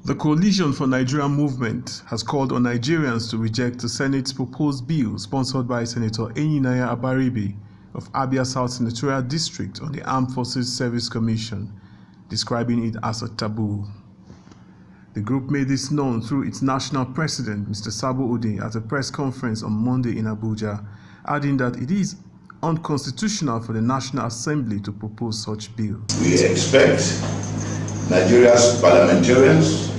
The Coalition for Nigerian movement has called on Nigerians to reject the Senate's proposed bill sponsored by Senator Enyinnaya Abaribe of Abia South Senatorial District on the Armed Forces Service Commission, describing it as a taboo. The group made this known through its national president, Mr. Sabo Ode, at a press conference on Monday in Abuja, adding that it is unconstitutional for the National Assembly to propose such bill. We expect Nigeria's parliamentarians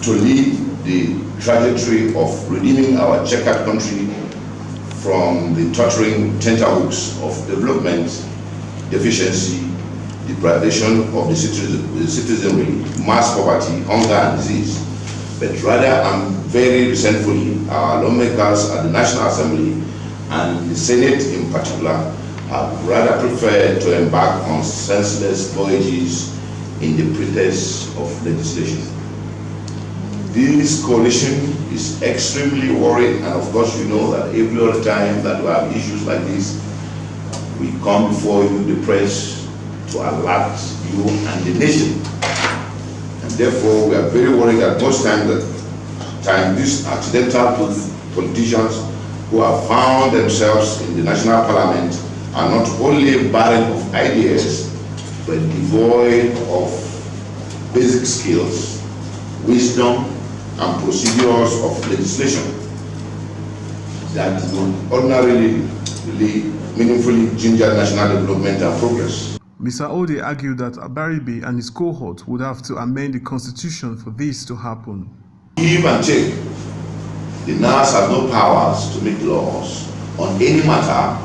to lead the trajectory of redeeming our checkered country from the tottering tenterhooks of development, deficiency, deprivation of the citizenry, mass poverty, hunger and disease. But rather, and very resentfully, our lawmakers at the National Assembly and the Senate in particular have rather preferred to embark on senseless voyages in the pretext of legislation. This coalition is extremely worried, and of course you know that every other time that we have issues like this, we come before you, the press, to alert you and the nation. And therefore we are very worried that most times these accidental politicians who have found themselves in the national parliament are not only barren of ideas, but devoid of basic skills, wisdom, and procedures of legislation that would ordinarily meaningfully ginger national development and progress. Mr. Ode argued that Abaribe and his cohort would have to amend the constitution for this to happen. Give and take. The NAS has no powers to make laws on any matter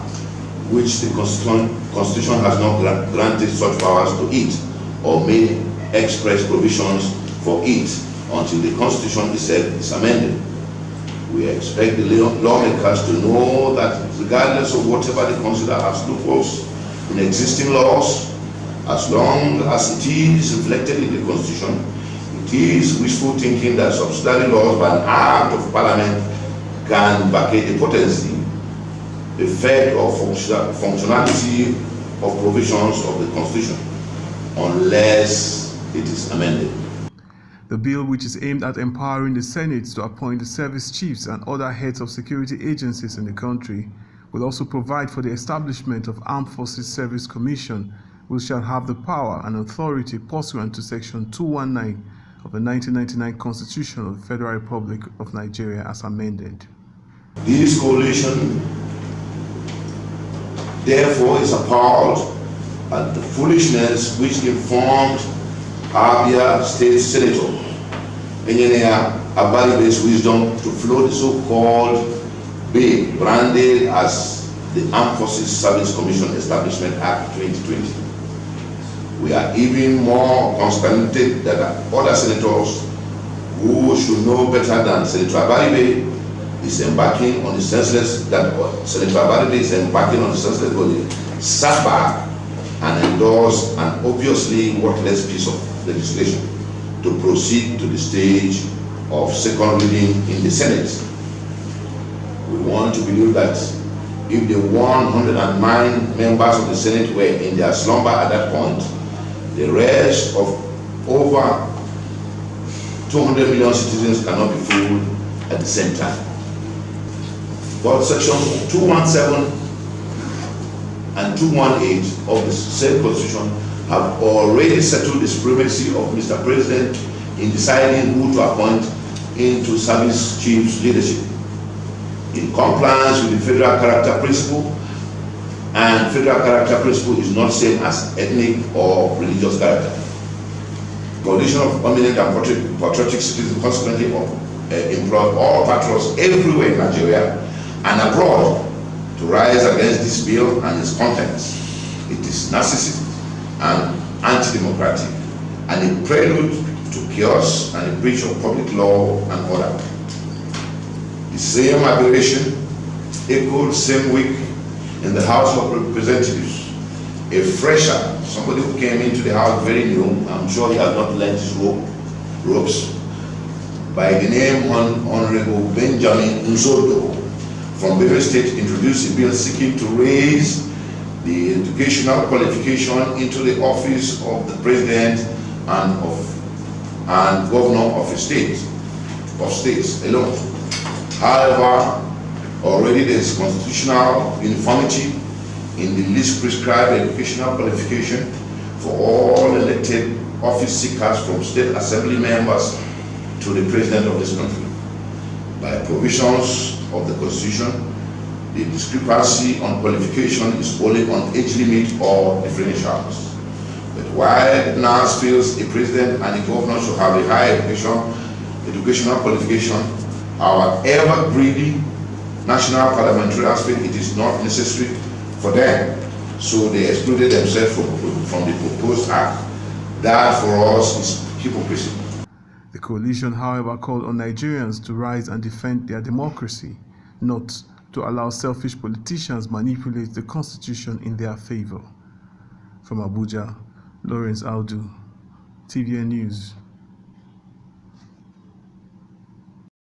which the constitution has not granted such powers to it or made express provisions for it until the constitution itself is amended. We expect the lawmakers to know that regardless of whatever they consider as loopholes in existing laws, as long as it is reflected in the constitution, it is wishful thinking that subsidiary laws by an act of parliament can vacate the potency, effect or functionality of provisions of the constitution unless it is amended. The bill, which is aimed at empowering the Senate to appoint the service chiefs and other heads of security agencies in the country, will also provide for the establishment of Armed Forces Service Commission, which shall have the power and authority pursuant to Section 219 of the 1999 Constitution of the Federal Republic of Nigeria as amended. This coalition, therefore, is appalled at the foolishness which informed Abia State Senator Enyinnaya Abaribe's wisdom to float the so-called bill branded as the Armed Forces Service Commission Establishment Act 2020. We are even more consternated that other senators who should know better than Senator Abaribe is embarking on the senseless body, sat back and endorsed an obviously worthless piece of legislation to proceed to the stage of second reading in the Senate. We want to believe that if the 109 members of the Senate were in their slumber at that point, the rest of over 200 million citizens cannot be fooled at the same time. But Section 217 and 218 of the same Constitution have already settled the supremacy of Mr. President in deciding who to appoint into service chiefs leadership, in compliance with the federal character principle, and federal character principle is not same as ethnic or religious character. The coalition of eminent and patriotic citizens consequently employ all patriots everywhere in Nigeria and abroad to rise against this bill and its contents. It is narcissistic and anti-democratic and a prelude to chaos and a breach of public law and order. The same aberration echoed same week in the House of Representatives. A fresher, somebody who came into the House very new, I'm sure he has not learned his ropes, by the name Honorable Benjamin Nzodo from Benue State, introduced a bill seeking to raise the educational qualification into the office of the President and of and governor of a state, of states alone. However, already there is constitutional uniformity in the least prescribed educational qualification for all elected office seekers from state assembly members to the president of this country. By provisions of the constitution, the discrepancy on qualification is only on age limit or differentials. But while it now feels a president and a governor should have a high educational qualification, our ever-greedy national parliamentarians feel it is not necessary for them, so they excluded themselves from the proposed act. That for us is hypocrisy. The coalition, however, called on Nigerians to rise and defend their democracy, not to allow selfish politicians manipulate the constitution in their favor. From Abuja, Lawrence Audu, TVN News.